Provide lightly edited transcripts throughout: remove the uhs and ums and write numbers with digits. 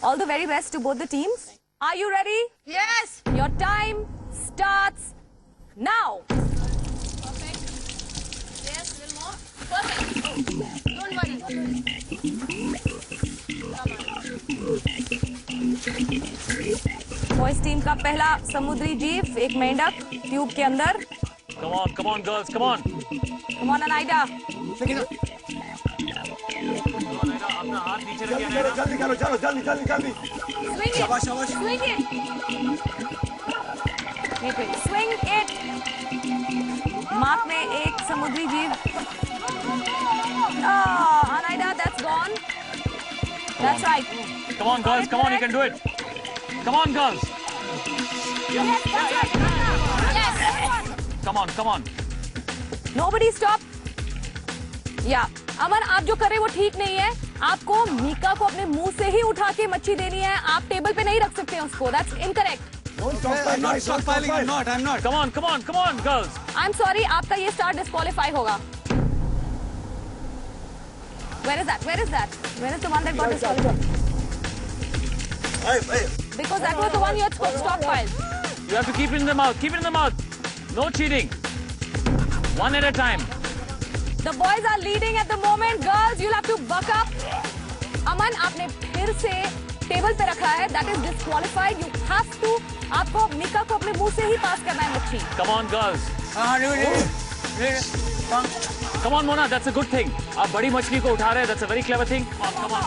All the very best to both the teams. Are you ready? Yes. Your time starts now. Perfect. Yes, a little more. Perfect. Don't worry. Boys team का पहला समुद्री जीव, एक मेंढक tube के अंदर. Come on, girls, come on. Come on, Anaida. अपना हाथ नीचे रखिए. जल्दी करो, चलो, जल्दी. Swing it. शाबाश. Swing it. Swing it. Mark ने एक समुद्री जीव. Anaida, that's gone. That's right. Come on, girls, come on, you can do it. Come on, girls. Yes, that's right. Yes. Come on. Nobody stop. Yeah. अमन, आप जो कर रहे हैं वो ठीक नहीं है. आपको मीका को अपने मुंह से ही उठा के मच्छी देनी है. आप टेबल पे नहीं रख सकते हैं उसको. That's incorrect. I'm not stockpiling. I'm not. Come on, girls. I'm sorry, आपका ये स्टार डिस्क्वालीफाई होगा. Where is that? Where is the one that got disqualified? Because that was the one you had stockpiled. You have to keep it in the mouth. No cheating. One at a time. The boys are leading at the moment. Girls, you'll have to buck up. अमन, आपने फिर से table पे रखा है. That is disqualified. You have to. आपको मीका को अपने मुंह से ही पास करना है मच्छी. Come on, girls. Come on, Mona, that's a good thing. आप बड़ी मछली को उठा रहे हैं. That's a very clever thing. Come on.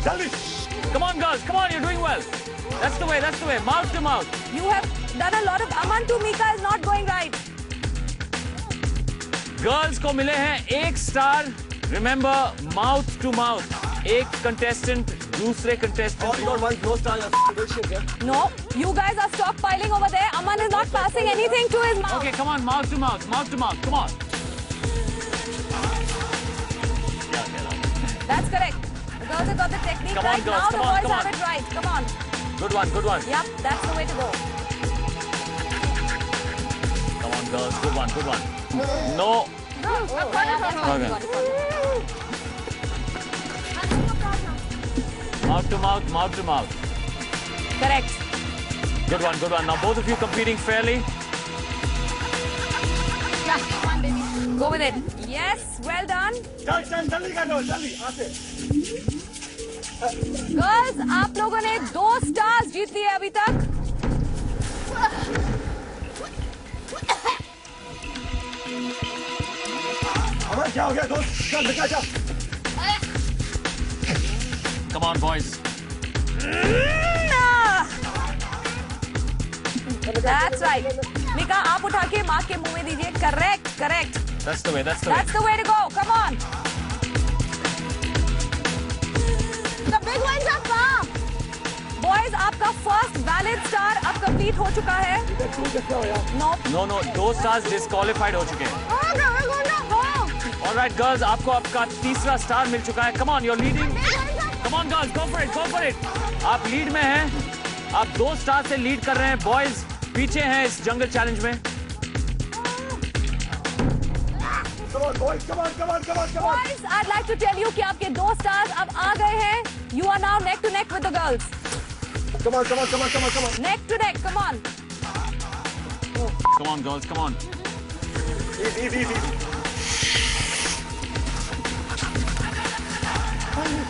जल्दी. Come on, girls. Come on, you're doing well. That's the way. Mouth to mouth. You have done a lot of. Aman to Mika is not going right. Girls को मिले हैं 1 star. Remember, mouth to mouth. एक contestant दूसरे contestant. No, you guys are stockpiling over there. Aman is not passing anything to his mouth. Okay, come on, mouth to mouth. Come on. That's correct. The girls have got the technique Come on, right. girls, Now the come on, boys come have on. it right. Come on. Good one. Yep, that's the way to go. Come on, girls. Good one. No. Okay. Mouth to mouth. Correct. Good one. Now both of you competing fairly. Yeah, come on, baby. Go with it. Yes, well done. जल्दी करो, आते. Girls, आप लोगों ने 2 stars जीत लिए अभी तक. अमन, क्या हो गया दोस्त? चल. Come on, boys. That's right. Mika, आप उठा के माँ के मुंह में दीजिए. Correct. That's the way. That's the way to go. Come on. The big ones are far. Boys, आपका फर्स्ट वैलिड स्टार अब कंप्लीट हो चुका है. No. No. 2 स्टार्स डिस्क्वालीफाइड हो चुके हैं. All right, girls, आपको आपका तीसरा स्टार मिल चुका है. Come on, you're leading. Come on, girls, go for it. आप लीड में हैं. आप 2 स्टार से लीड कर रहे हैं. बॉयज पीछे हैं इस जंगल चैलेंज में. Come on. Boys, I'd like to tell you कि आपके 2 स्टार्स अब आ गए हैं. You are now neck to neck with the girls. Come on. Neck to neck. Come on. Come on, girls, come on. Easy.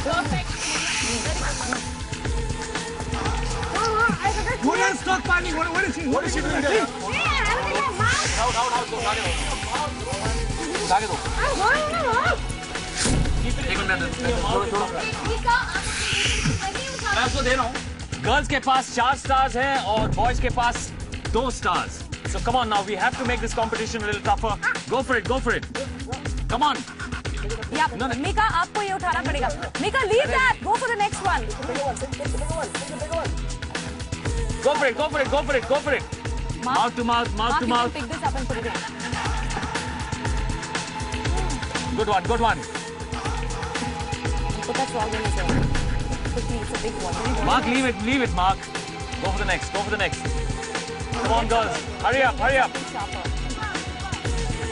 Perfect. What is stockpiling? What is she doing there? मैं आपको दे रहा हूँ. Girls के पास 4 stars हैं और boys के पास 2 stars. So come on now, we have to make this competition a little tougher. Go for it. Come on. Yep. Mika, आपको ये उठाना पड़ेगा. Mika, leave that. Go for the next one. Go for it. Mouth to mouth. Mark, you can pick this up and put it in. Good one. Put that frog in his head. Quickly, it's a big one. Mark, leave it, Mark. Go for the next. Come on, girls. Hurry up.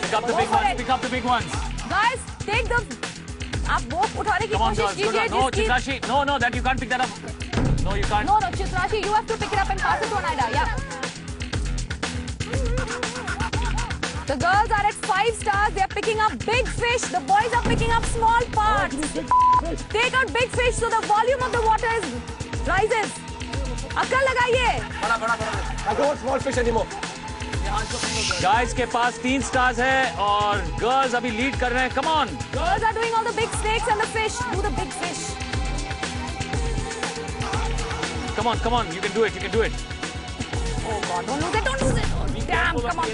Pick up the big ones. Guys, take the... आप वो उठाने की Come on, कोशिश girls. Good कीजिए one. No, जिसकी Chitrashi. No, that you can't pick that up. No, you can't. No, Chitrashi, you have to pick it up and pass it to Anaida. Yeah. The girls are at 5 stars. They are picking up big fish. The boys are picking up small parts. Take out big fish so the volume of the water rises. अक्ल लगाइए. I don't want small fish anymore. Guys के पास 3 stars है और girls अभी lead कर रहे हैं. Come on. Girls are doing all the big snakes and the fish. Do the big fish. Come on. You can do it. Oh God! Don't lose it. Oh, damn! Come on.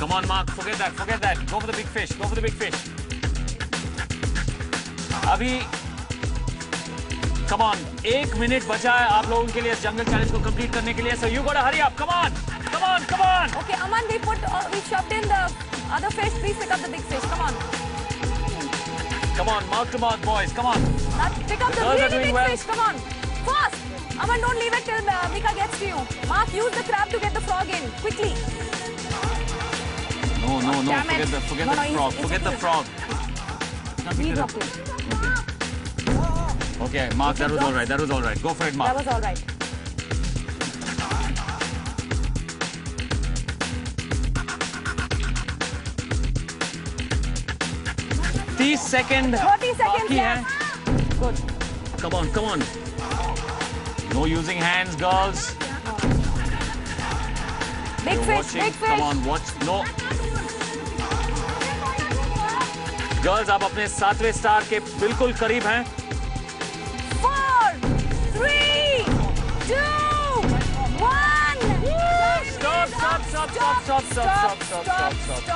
Come on, Mark. Forget that. Go for the big fish. अभी Come on. 1 minute बचा है आप लोगों के लिए इस जंगल challenge को complete करने के लिए. So you gotta hurry up. Come on. Okay, Aman, we shoved in the other fish. Please pick up the big fish. Come on, mouth to mouth, boys. Come on. Now pick up the Girls are really doing big well. fish. Come on, fast. Aman, don't leave it till Mika gets to you. Mark, use the crab to get the frog in quickly. No. Damn it. Forget No, the frog. it's Forget the okay. frog. We dropped it. Okay, Mark, that was all right. Go for it, Mark. That was all right. Thirty seconds. 30 seconds बाकी है. left. Good. Come on. No using hands, girls. Big You're fish. watching. Big fish. Come on, watch. No. Girls आप अपने 7वें star के बिल्कुल करीब हैं. 4, 3, 2, 1. Stop.